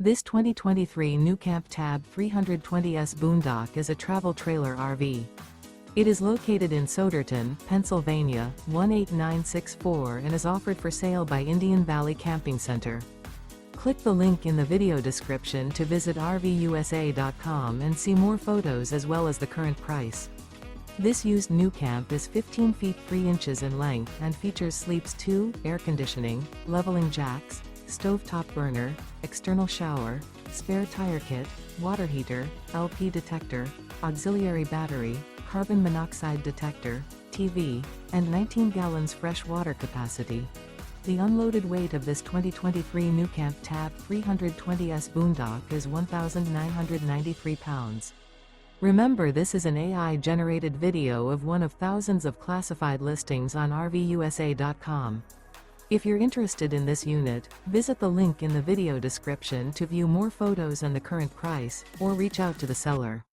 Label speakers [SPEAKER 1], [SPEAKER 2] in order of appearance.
[SPEAKER 1] This 2023 NuCamp TAB 320 S BOONDOCK is a travel trailer RV. It is located in Souderton, Pennsylvania, 18964 and is offered for sale by Indian Valley Camping Center. Click the link in the video description to visit RVUSA.com and see more photos as well as the current price. This used NuCamp is 15 feet 3 inches in length and features sleeps 2, air conditioning, leveling jacks, stovetop burner, external shower, spare tire kit, water heater, LP detector, auxiliary battery, carbon monoxide detector, TV, and 19 gallons fresh water capacity. The unloaded weight of this 2023 NuCamp TAB 320 S BOONDOCK is 1,993 pounds. Remember, this is an AI-generated video of one of thousands of classified listings on RVUSA.com. If you're interested in this unit, visit the link in the video description to view more photos and the current price, or reach out to the seller.